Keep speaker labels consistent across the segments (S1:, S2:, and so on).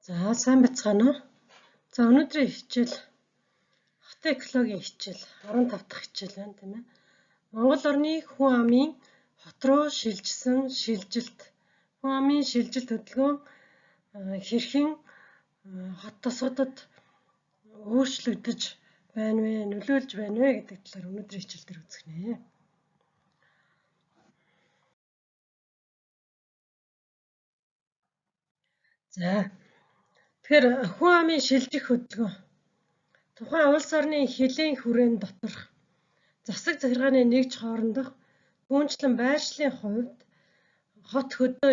S1: За сайн бацгаана уу? За өнөөдрийн хичээл хот экологийн хичээл 15 дахь хичээл байна тийм ээ. Монгол орны хүн амын хот руу шилжсэн шилжилт. Хүн амын шилжилт хөдөлгөөн хэрхэн хот тосгодод өөрчлөгдөж байна вэ, нөлөөлж байна вэ гэдэг талаар өнөөдрийн хичээл дээр үзэх нэ. За тэгэхээр хүн амын шилжих хөдөлгөөн тухайн улс орны хилийн хүрээнд доторх засаг захиргааны нэгж хоорондох түүнчлэн байршлын хувьд хот хөдөө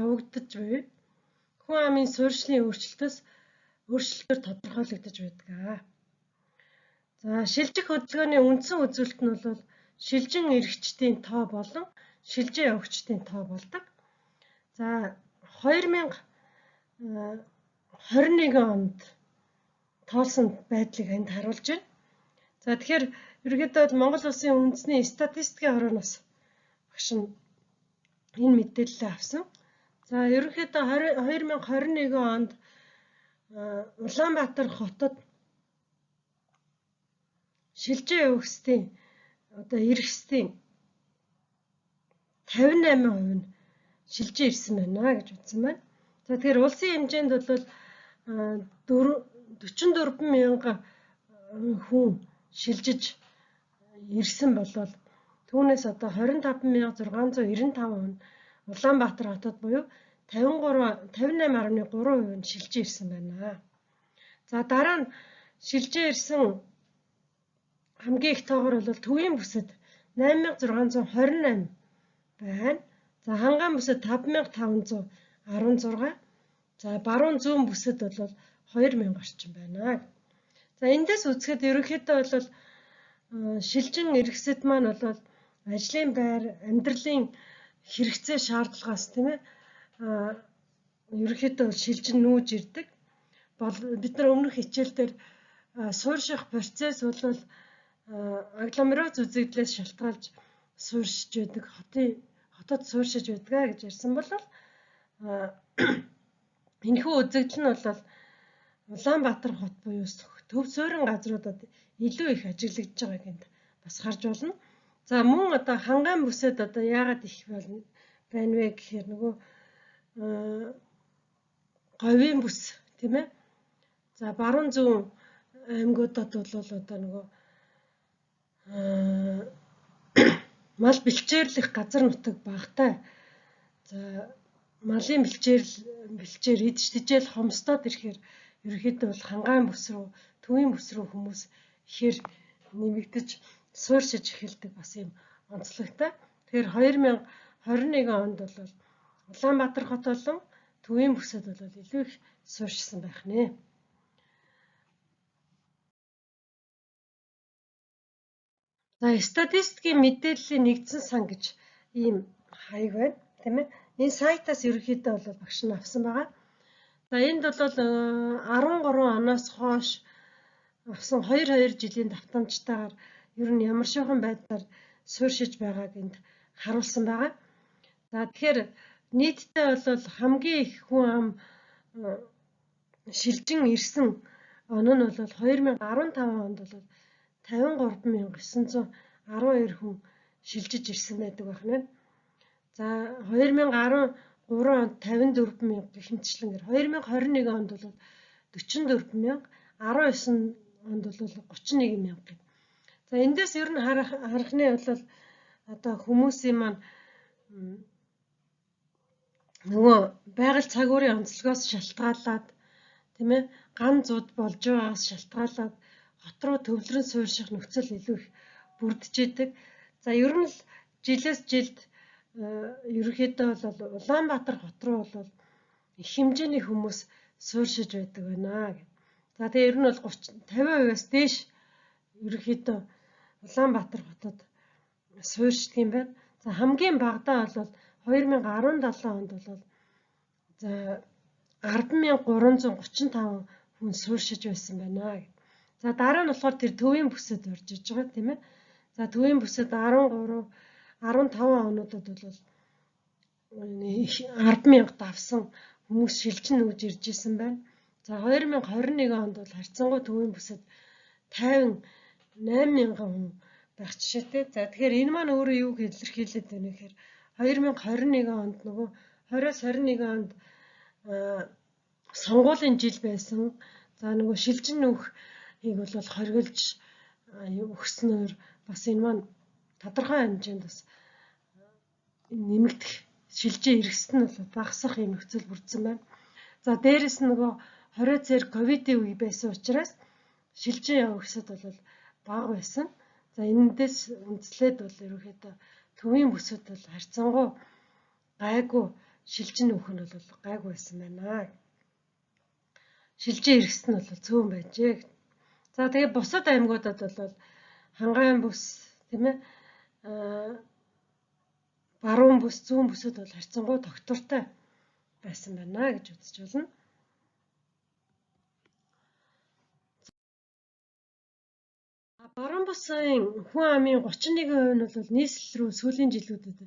S1: явагдаж буй хүн амын суурьшлын өөрчлөлтөөр тодорхойлогдож байдаг. За шилжих хөдөлгөөний үндсэн үзүүлэлт нь бол шилжин эрэгчдийн тоо болон шилжин явагчдын тоо болдог. За 2021 онд тоолсон байдлыг энд харуулж байна. За тэгэхээр ерөнхийдөө Монгол улсын үндэсний статистикийн хорооноос багш нь энэ мэдээллээ авсан. За ерөнхийдөө 2021 онд Улаанбаатар хотод шилжин явагчдын эрэгчдийн 58% нь шилжин ирсэн байна гэж үзсэн байна. За тэгэхээр улсын хэмжээнд бол 44 мянга хүн шилжиж ирсэн болол түүнээс 25,695 нь Улаанбаатар хотод буюу 58.3% нь шилжиж ирсэн байна. За дараа нь шилжиж ирсэн хамгийн их тоогоор бол төвийн бүсэд 8628 байна. За хангаан бүсэд 5516. За баруун зүүн бүсэд бол 2000 орчим байна. За эндээс үзэхэд ерөнхийдөө бол шилжин иргэсэд маань бол ажлын байр, амьдралын хэрэгцээ шаардлагаас тийм ээ ерөнхийдөө шилжин нүүж ирдэг. Бид нар өмнөх хичээлдэр суурьших процесс бол агломерац үзэгдлээс шалтгаалж суурьшиж байдаг, хотод суурьшиж байдаг гэж ярьсан бол энэхүү үзэгдэл нь бол Улаанбаатар хот буюу төв суурин газруудад илүү их ажиглагдж байгааг энд бас харж болно. За мөн хангаан бүсэд яагаад их байна вэ гэхээр нөгөө говийн бүс тийм ээ. За баруун зүүн аймагуудад бол нөгөө мал бэлчээрлэх газар нутаг багатай. За малын бэлчээр идэж тижэл хомсдоод ирэхээр ерөнхийдөө бол хангаан бүс рүү, төвийн бүс рүү хүмүүс ихээр нэмэгдэж суурьшиж эхэлдэг бас юм онцлогтой. Тэгэхээр 2021 онд бол Улаанбаатар хот болон төвийн бүсэд бол илүү их суурьшсан байх нэ. За статистикийн мэдээллийн нэгдсэн сан гэж ийм хаяг байна, тийм ээ. Энэ сайтаас ерөнхийдөө бол багш нь авсан байгаа. За энд бол 13 оноос хойш авсан 2 жилийн давтамжтайгаар ер нь ямар шохон байдлаар суурьшиж байгааг энд харуулсан байгаа. За тэгэхээр нийтдээ бол хамгийн их хүн ам шилжин ирсэн он нь бол 2015 онд бол 53,912 хүн шилжиж ирсэн байдаг байна. За 2013 онд 54,000 гихмитчлэн 2021 онд бол 44,000, 19 онд бол 31,000. За эндээс ер нь харах нь бол хүмүүсийн маань нөгөө байгаль цагуурийн онцлогоос шалтгаалаад тийм ээ ган зууд болж байгаагаас шалтгаалаад хот руу төвлөрөн суурьших нөхцөл илүү их бүрдэж идэг. За ер нь л жилээс жилд ерөнхийдөө бол Улаанбаатар хот руу бол их хэмжээний хүмүүс суурьшиж байдаг байна. За тэгээ ер нь бол 50%-аас дээш ерөнхийдөө Улаанбаатар хотод суурьшдаг юм байна. За хамгийн багадаа бол 2017 онд бол за 10,335 хүн суурьшиж байсан байна. За дараа нь болохоор тэр төвийн бүсэд орж иж байгаа тийм ээ. За төвийн бүсэд 15 онуудад бол 10,000 давсан хүмүүс шилжин нүүж ирж исэн байна. За 2021 онд бол харьцангуй төвийн бүсэд 58,000 хүн байх жишээтэй. За тэгэхээр энэ маань өөрөө юуг илэрхийлээд байна гэхээр 2021 онд нөгөө 20-21 онд сонгуулийн жил байсан. За нөгөө шилжин нүүхийг бол хориглож өгснөөр бас энэ маань тодорхой хэмжээнд бас нэмэгдэх шилжин эргэсэд нь бол багасах юм нөхцөл бүрдсэн байна. За дээрэс нь нөгөө 20 зэрэг ковидын үе байсан учраас шилжин явах хэсэд бол бага байсан. За энэндээс үндэслээд бол ерөнхийдөө төвийн бүсэд бол харьцангуй гайгүй шилжин нүүх нь бол гайгүй байсан байна. Шилжин эргэсэд нь бол цөөн байжээ. За тэгээд бусад аймагуудад бол хангаан бүс тийм ээ баруун бүс, зүүн бүсэд бол харьцангуй тогтвортой байсан байна гэж үзэж байна. Баруун бусын хүн амын 31% нь бол нийслэл рүү сүүлийн жилүүдэд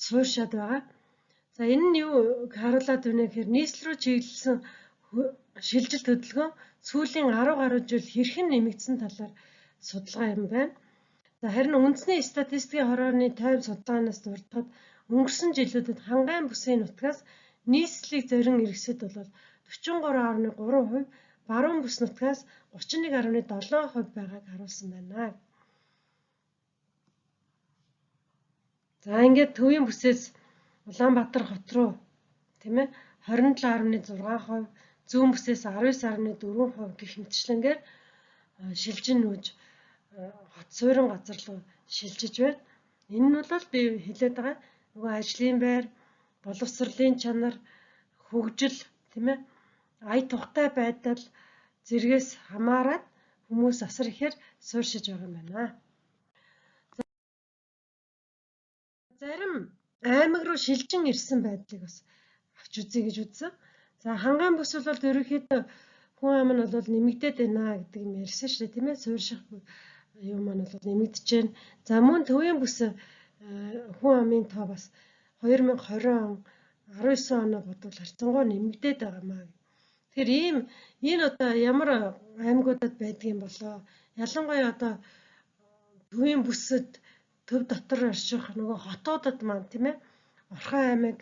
S1: суурьшаад байгаа. За энэ нь юу харуулад байна гэхээр нийслэл рүү чиглэсэн шилжилт хөдөлгөөн сүүлийн 10 гаруй жил хэрхэн нэмэгдсэн талаар судалгаа юм байна. За харин үндэсний статистикийн хорооны тойм судалгаанаас дурдахад өнгөрсөн жилүүдэд хангаан бүсийн нутгаас нийслэлийг зорин иргэсэд бол 43.3%, баруун бүс нутгаас 31.7% байгааг харуулсан байна. За ингээд төвийн бүсээс Улаанбаатар хот руу тийм ээ 27.6%, зүүн бүсээс 19.4% гэх мэтчлэнгээр шилжин нүүж хот суурин газар руу шилжиж байна. Энэ нь бол би хэлээд байгаа нөгөө ажлын байр, боловсролын чанар, хөгжил тийм ээ ая тухтай байдал зэргээс хамаарат хүмүүс асар ихээр суурьшиж байгаа юм байна. Зарим аймаг руу шилжин ирсэн байдлыг бас авч үзье гэж үзсэн. За хангаан бүс бол ерөнхийдөө хүн ам нь бол нэмэгдээд байна гэдэг юм ярьсан шүү дээ тийм ээ суурьших юм маань бол нэмэгдэж байна. За мөн төвийн бүс хүн амын тоо бас 2020 он 19 оноо бодвол харьцангуй нэмэгдээд байгаамаа. Тэгэхээр энэ одоо ямар аймагуудад байдаг юм болоо? Ялангуяа одоо төвийн бүсэд төв дотор орших нөгөө хотуудад маань тийм ээ Орхон аймаг,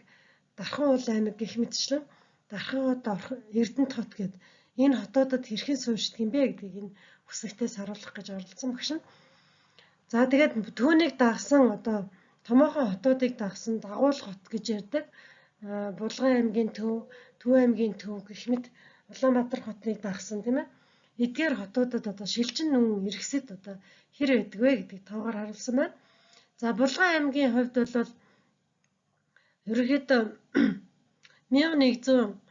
S1: Дархан уул аймаг гэх мэтчлэн Дархан хот, Эрдэнэт хот гэдэг энэ хотуудад хэрхэн суурьшдаг юм бэ гэдгийг энэ бүсэгтээс харуулах гэж оролцсон багш нь. За тэгээд түүнийг дагсан одоо томоохон хотуудыг дагсан дагуул хот гэж ярьдаг. Булган аймгийн төв, Төв аймгийн төв гэх мэт Улаанбаатар хотыг дагсан тийм ээ. Эдгээр хотуудад одоо шилжин нүүн иргэсэд одоо хэр байдаг вэ гэдгийг тоогоор харуулсан байна. За Булган аймгийн хувьд бол ерөнхийдөө 1186,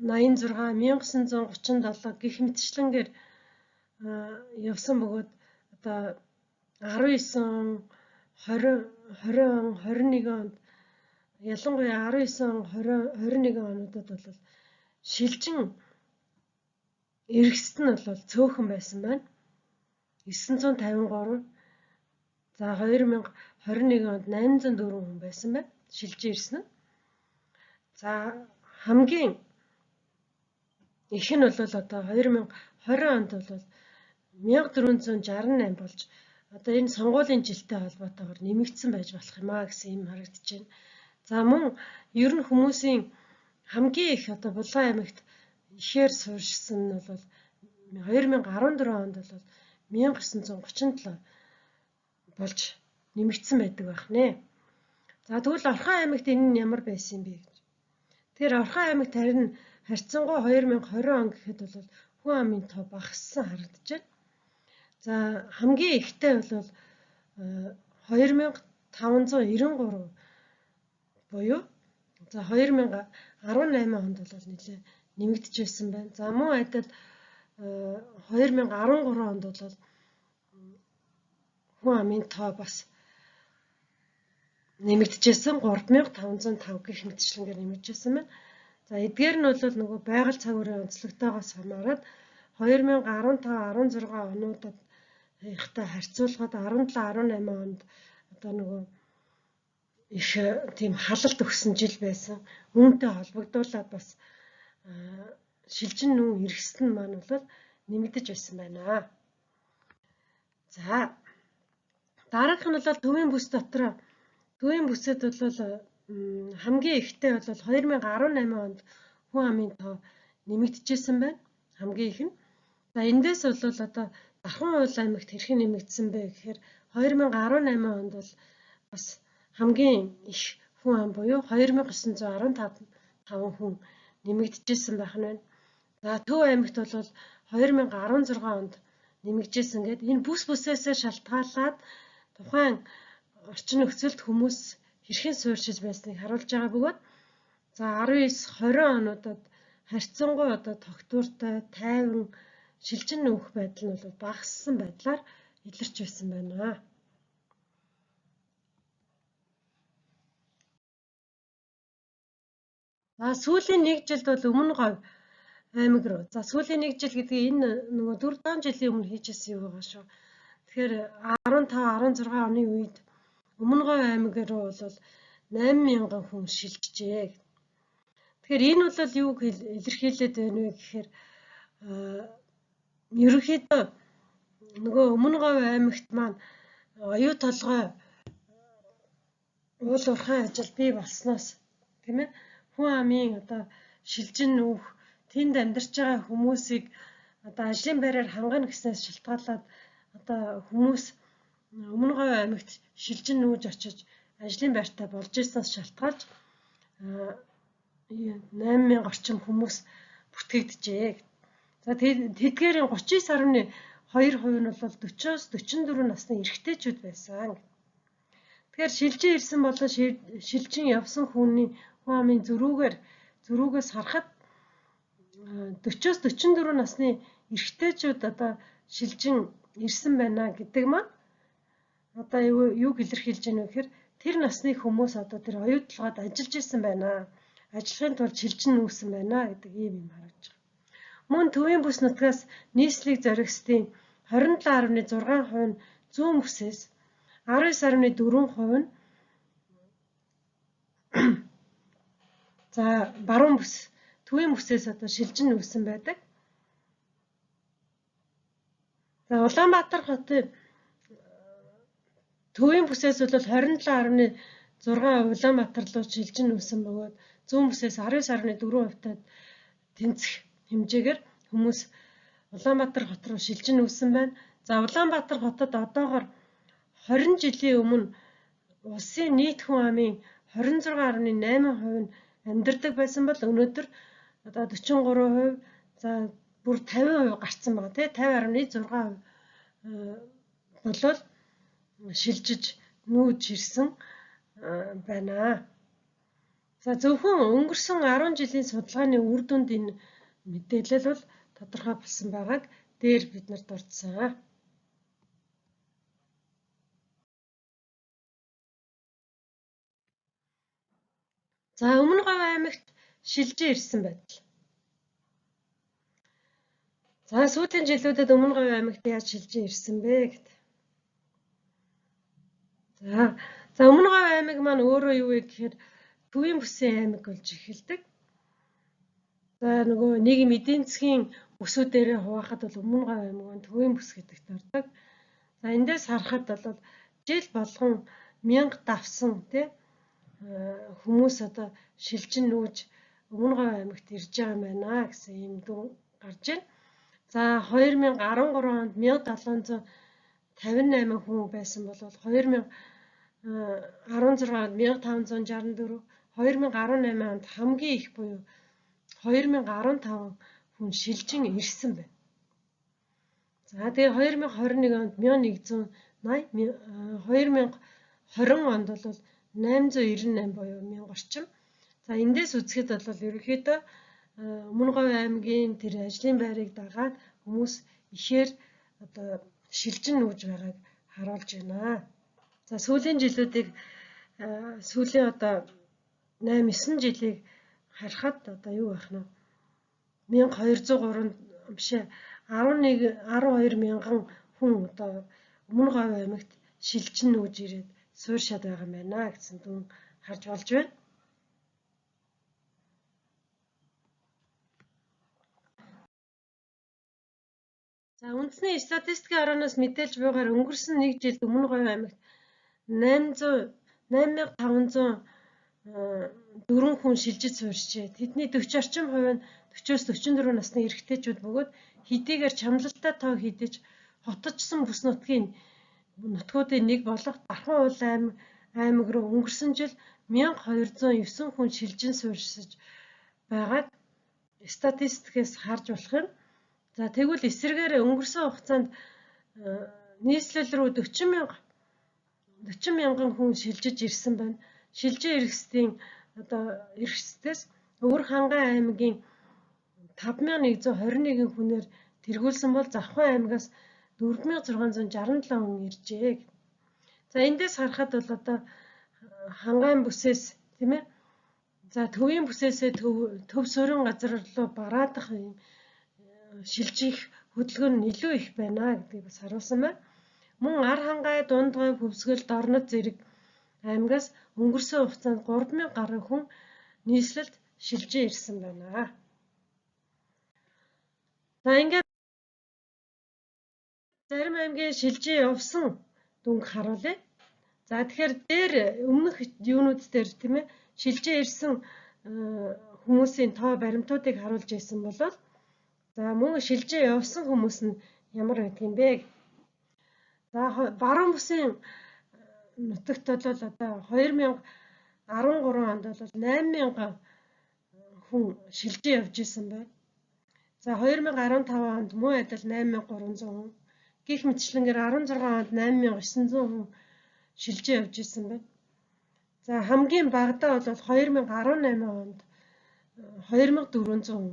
S1: 1937 гэх мэтчлэнгээр явсан бөгөөд одоо 19 20 21 онд ялангуяа 19 20 21 онуудад бол шилжин эргэсэд нь бол цөөхөн байсан байна. 953. За 2021 онд 804 хүн байсан байна. Шилжин ирсэн нь. За хамгийн их нь бол одоо 2020 онд бол 1468 болж одоо энэ сонгуулийн жилтэй холбоотойгоор нэмэгдсэн байж болох юм аа гэсэн юм харагдаж байна. За мөн ер нь хүмүүсийн хамгийн их одоо Булган аймагт ихээр суурьшсан нь бол 2014 онд бол 1937 болж нэмэгдсэн байдаг байх нэ. За тэгвэл Орхон аймагт энэ нь ямар байсан бэ гэж. Тэгэхээр Орхон аймагт харин харьцангуй 2020 он гэхэд бол хүн амын тоо багассан харагдаж байна. За хамгийн ихтэй бол 2593 буюу за 2018 онд бол нэлээд нэмэгдэжсэн байна. За мөн адил 2013 онд бол хүн амын тоо бас нэмэгдэжсэн 3505 гэх мэтчлэнгээр нэмэгдэжсэн байна. За эдгээр нь бол нөгөө байгаль цагуурын онцлогтойгоос хамаарат 2015-16 онуудад ихтэй харьцуулахад 17-18 онд одоо нөгөө их тийм халалт өгсөн жил байсан. Үүнтэй холбогдуулаад бас шилжин нүүн эргэсэн маань бол нэмэгдэж байсан байна. За дараагийнх нь бол төвийн бүс дотор төвийн бүсэд бол хамгийн ихтэй бол 2018 онд хүн амын тоо нэмэгдэжсэн байна. Хамгийн их нь. За эндээс бол одоо Дархан уул аймагт хэрхэн нэмэгдсэн бэ гэхээр 2018 онд бол бас хамгийн их хүн ам буюу 2915 хүн нэмэгдэжсэн байх нь байна. За Төв аймагт бол 2016 онд нэмэгдэжсэн гэдэг. Энэ бүс бүсээсээ шалтгаалаад тухайн орчин нөхцөлд хүмүүс хэрхэн суурьшиж байсныг харуулж байгаа бөгөөд за 19-20 онуудад харьцангуй одоо тогтвортой, тайван шилжин нүүх байдал нь бол багассан байдлаар илэрч байсан байна. За сүүлийн 1 жилд бол Өмнө Говь аймаг руу. За сүүлийн 1 жил гэдэг энэ нөгөө 4-5 жилийн өмнө хийжсэн юм байгаа шүү. Тэгэхээр 15-16 оны үед Өмнө Говь аймаг руу бол 8000 хүн шилжжээ. Тэгэхээр энэ бол юуг илэрхийлээд байна вэ гэхээр ерөнхийдөө нөгөө Өмнө Говь аймагт маань оюу толгой уул уурхай ажил бий болсноос тийм ээ хүн амын одоо шилжин нүүх тэнд амьдарч байгаа хүмүүсийг одоо ажлын байраар хангана гэснээс шалтгаалаад одоо хүмүүс Өмнө Говь аймагт шилжин нүүж очиж ажлын байртаа болж ирсэнээс шалтгаалж 8000 орчим хүмүүс бүртгэгдэжээ. За тэдгээрийн 39.2% нь бол 40-оос 44 насны эрэгтэйчүүд байсан. Тэгэхээр шилжин ирсэн болон шилжин явсан хүн амын зөрүүгээс харахад 40-оос 44 насны эрэгтэйчүүд одоо шилжин ирсэн байна гэдэг маань одоо юуг илэрхийлж байна вэ гэхээр тэр насны хүмүүс одоо тэр оюутлогод ажиллаж исэн байна. Ажиллахын тулд шилжин нүүсэн байна гэдэг ийм юм харагдаж байгаа. Мөн төвийн бүс нутгаас нийслэлийг зоригсдын 27.6% нь зүүн бүсээс 19.4% нь за баруун бүс төвийн бүсээс одоо шилжин нүүсэн байдаг. За Улаанбаатар хотын төвийн бүсээс бол 27.6% Улаанбаатар руу шилжин нүүсэн бөгөөд зүүн бүсээс 19.4%-тай тэнцэх хэмжээгээр хүмүүс Улаанбаатар хот руу шилжин нүүсэн байна. За Улаанбаатар хотод одоогоор 20 жилийн өмнө улсын нийт хүн амын 26.8% нь амьдардаг байсан бол өнөөдөр одоо 43%, за бүр 50% гарсан байна тий 50.6% болол шилжиж нүүж ирсэн байна. За зөвхөн өнгөрсөн 10 жилийн судалгааны үр дүнд энэ мэдээлэл бол тодорхой болсон байгааг дээр бид нарт дурдсан. За Өмнө Говь аймагт шилжин ирсэн байдал. За сүүлийн жилүүдэд Өмнө Говь аймагт яаж шилжин ирсэн бэ гэдэг. За Өмнө Говь аймаг маань өөрөө юу вэ гэхээр төвийн бүсийн аймаг болж эхэлдэг. За нөгөө нийгэм эдийн засгийн бүсүүдээрээ хуваахад бол Өмнө Говь аймаг маань төвийн бүс гэдэгт ордог. За эндээс харахад бол жил болгон 1000 давсан тий хүмүүс одоо шилжин нүүж Өмнө Говь аймагт ирж байгаа юм байна гэсэн юм дүн гарч байна. За 2013 онд 1758 хүн байсан бол 2016 онд 1564, 2018 онд хамгийн их буюу 2015 хүн шилжин ирсэн байна. За тэгээ 2021 онд 1180, 2020 онд бол 898 буюу 1000 орчим. За эндээс үзэхэд бол ерөнхийдөө Өмнө Говь аймгийн тэр ажлын байрыг дагаад хүмүүс ихээр одоо шилжин нүүж байгааг харуулж байна. За сүүлийн жилүүдийг сүүлийн одоо 8-9 жилийг харахад одоо юу байх нь 1203 биш 12 мянган хүн одоо Өмнө Говь аймагт шилжин нүүж ирээд суурьшаад байгаа юм байна гэсэн дүн харж болж байна. За үндэсний статистикийн орооноос мэдээлж буйгаар өнгөрсөн 1 жилд Өмнө Говь аймагт 8504 хүн шилжиж суурьжээ. Тэдний 40 орчим хувь нь 40-оос 44 насны эрэгтэйчүүд бөгөөд хэдийгээр чамлалтай тоо хідэж хоточсон бүс нутгуудын нэг болох Дархан уул аймаг руу өнгөрсөн жил 1209 хүн шилжин суурьшиж байгааг статистикээс харж болох юм. За тэгвэл эсрэгээр өнгөрсөн хугацаанд нийслэл рүү 40 мянган хүн шилжиж ирсэн байна. Шилжин эрхсдээс Өвөр Хангай аймгийн 5121 хүнээр тэргүүлсэн бол Завхан аймгаас 4667 хүн иржээ. За эндээс харахад бол одоо хангайн бүсээс тийм ээ. За төвийн бүсээсээ төв суурин газар руу бараадах юм шилжих хөдөлгөөн нь илүү их байна гэдгийг бас харуулсан байна. Мөн Ар Хангай, Дундгой, Хөвсгөл, Дорнод зэрэг аймгаас өнгөрсөн хугацаанд 3000 гаруй хүн нийслэлд шилжиж ирсэн байна. За ингээд зарим аймгийн шилжиж явсан дүнг харуулъя. За тэгэхээр дээр өмнөх юунууд дээр тийм ээ шилжиж ирсэн хүмүүсийн тоо баримтуудыг харуулж ирсэн бол за мөн шилжиж явсан хүмүүс нь ямар байдаг юм бэ? За баруун бүсийн нутагт бол одоо 2013 онд бол 8000 хүн шилжиж явж исэн байна. За 2015 онд мөн адил 8300 хүн. Гэх мэтчлэнгээр 16 онд 8900 хүн шилжиж явж исэн байна. За хамгийн багадаа бол 2018 онд 2400 хүн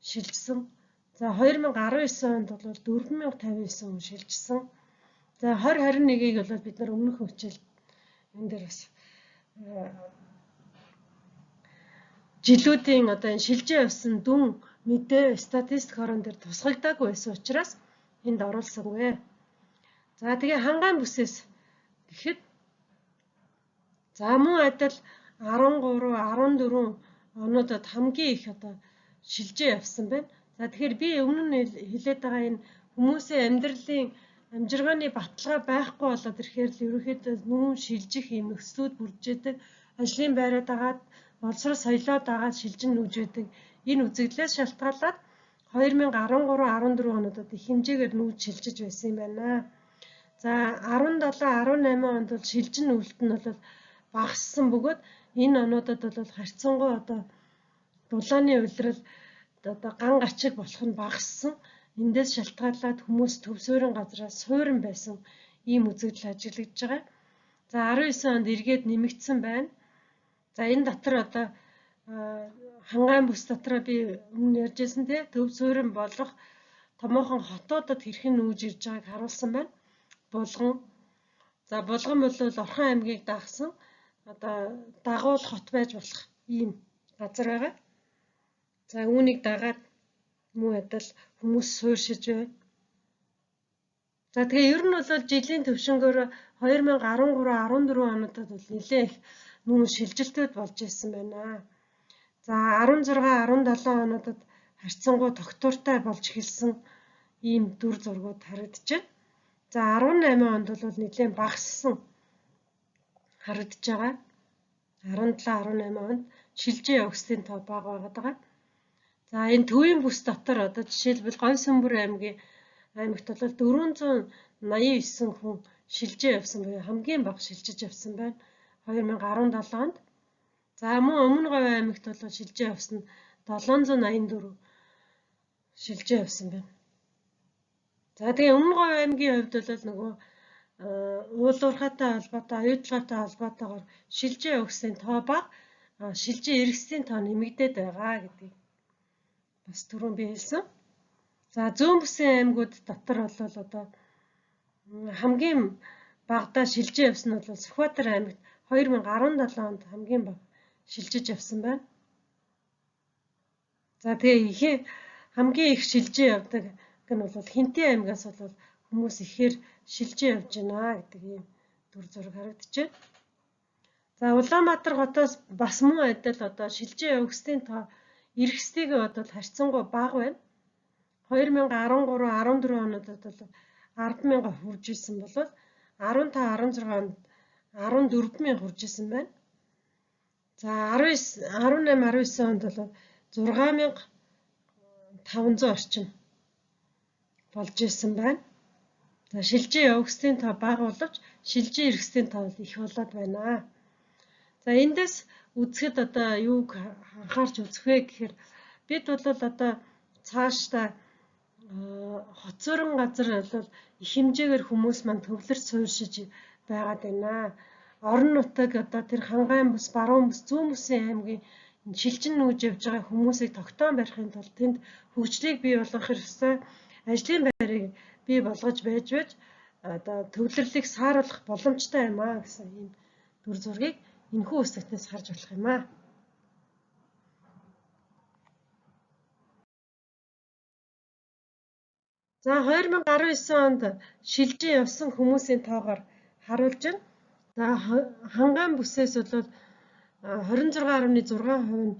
S1: шилжсэн. За 2019 онд бол 4059 хүн шилжсэн. За 2021-ийг бол бид нар өмнөх хичээл энэ дээр бас жилүүдийн одоо энэ шилжиж явсан дүн мэдээ статистик хорон дээр тусгагдаагүй байсан учраас энд оруулсангүй. За тэгээ хангайн бүсээс гэхэд за мөн адил 13, 14 онуудад хамгийн их одоо шилжиж явсан байна. За тэгэхээр би өмнө нь хэлээд байгаа энэ хүмүүсийн амьдралын амжиргааны баталгаа байхгүй болоод ирэхээр л ерөнхийдөө нүүн шилжих юм нөхцлүүд бүрдэж идэг, ажлын байраад агаад боловсрол соёлоод агаад шилжин нүүж идэг. Энэ үзэгдлээс шалтгаалаад 2013-14 онуудад их хэмжээгээр нүүж шилжиж байсан юм байна. За 17-18 онд бол шилжин нүүлт нь бол багассан бөгөөд энэ онуудад бол харьцангуй одоо дулааны улирал одоо ган гачиг болох нь багассан. Эндээс шалтгаалаад хүмүүс төв суурин газраас суурин байсан ийм үзэгдэл ажиглагдж байгаа. За 19 онд эргээд нэмэгдсэн байна. За энэ дотор одоо хангайн бүс дотроо би өмнө ярьжсэн тий төв суурин болох томоохон хотуудад хэрхэн нүүж ирж байгааг харуулсан байна. Булган. За Булган бол Орхон аймгийг дагсан одоо дагуул хот байж болох ийм газар байгаа. За үүнийг дагаад мөн адил хүмүүс суурьшиж байна. За тэгээ ер нь бол жилийн төвшнгөөр 2013-14 онуудад бол нэлээд их нүүн шилжилтүүд болж ирсэн байна. За 16-17 онуудад харьцангуй тогтвортой болж эхэлсэн ийм дүр зургууд харагдаж байна. За 18 онд бол нэлээд багассан харагдаж байгаа. 17-18 онд шилжиж явсан тоо бага байгаад байгаа. За энэ төвийн бүс дотор одоо жишээлбэл Говьсөнбөр аймагт бол 489 хүн шилжиж явсан буюу хамгийн бага шилжиж явсан байна 2017 онд. За мөн Өмнө Говь аймагт бол шилжиж явсан нь 784 шилжиж явсан байна. За тэгээ Өмнө Говь аймгийн хувьд бол нөгөө уулуурхайтай холбоотой, оюутлагатай холбоотойгоор шилжиж явсан тоо бага, шилжиж эргэсийн тоо нэмэгдээд байгаа гэдгийг бас түрүүн би хэлсэн. За зүүн бүсийн аймагуд дотор бол одоо хамгийн багадаа шилжиж явсан нь бол Сүхбаатар аймагт 2017 онд хамгийн бага шилжиж явсан байна. За тэгээ хамгийн их шилжиж явдаг гэн бол Хинтээ аймгаас бол хүмүүс ихээр шилжиж явж байна гэдэг ийм дүр зураг харагдаж байна. За Улаанбаатар хотоос бас мөн адил одоо шилжиж явсан тоо эргэстэйгээ бодвол харьцангуй бага байна. 2013-14 онуудад бол 10,000 хүрж исэн бол 15-16 онд 14,000 хүрж исэн байна. За 18-19 онд бол 6,500 орчим болж исэн байна. За шилжиж явагсдын тоо бага боловч шилжиж ирэхсдийн тоо их болоод байна. За эндээс үзэхэд одоо юуг анхаарч үзэх вэ гэхээр бид бол одоо цаашдаа хоцорон газар бол их хэмжээгээр хүмүүс маань төвлөрч суурьшиж байгаад байна. Орон нутаг одоо тэр Хангайн бүс, Баруун бүс, Зүүн бүсийн аймгийн шилжин нүүж явж байгаа хүмүүсийг тогтоон барихын тулд тэнд хөгжлийг бий болгох ёстой, ажлын байрыг бий болгож байж одоо төвлөрлийг сааруулах боломжтой юм аа гэсэн ийм дүр зургийг энэхүү үсгтнээс харж болох юм аа. За 2019 онд шилжиж явсан хүмүүсийн тоогоор харуулж байна. За Хангайн бүсээс бол 26.6%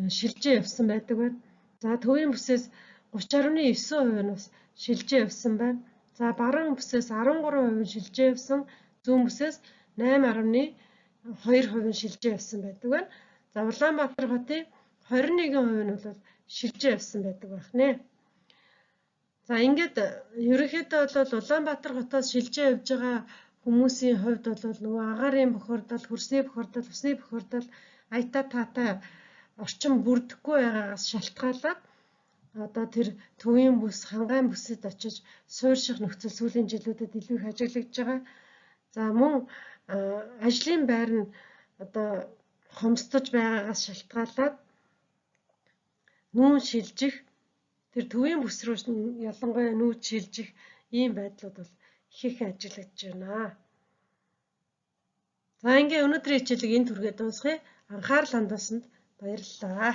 S1: нь шилжиж явсан байдаг байна. За Төвийн бүсээс 30.9% нь бас шилжиж явсан байна. За Баруун бүсээс 13% нь шилжиж явсан, Зүүн бүсээс 8.2% нь шилжиж явсан байдаг байна. За Улаанбаатар хотын 21% нь бол шилжиж явсан байдаг байх нэ. За ингээд ерөнхийдөө бол Улаанбаатар хотоос шилжиж явж байгаа хүмүүсийн хувьд бол нөгөө агаарын бохирдол, хөрсний бохирдол, усны бохирдол, аятаа таатай орчин бүрдэхгүй байгаагаас шалтгаалаад одоо тэр Төвийн бүс, Хангайн бүсэд очиж суурьших нөхцөл сүүлийн жилүүдэд илүү их ажиглагдж байгаа. За мөн ажлын байр нь одоо хомсдож байгаагаас шалтгаалаад нүүн шилжих, тэр Төвийн бүс рүү ялангуяа нүүж шилжих ийм байдлууд бол их ажиглагдж байна. За ингээ өнөөдрийн хичээлийг энэ түргээ дуусгая. Анхаарал хандуулсанд баярлалаа.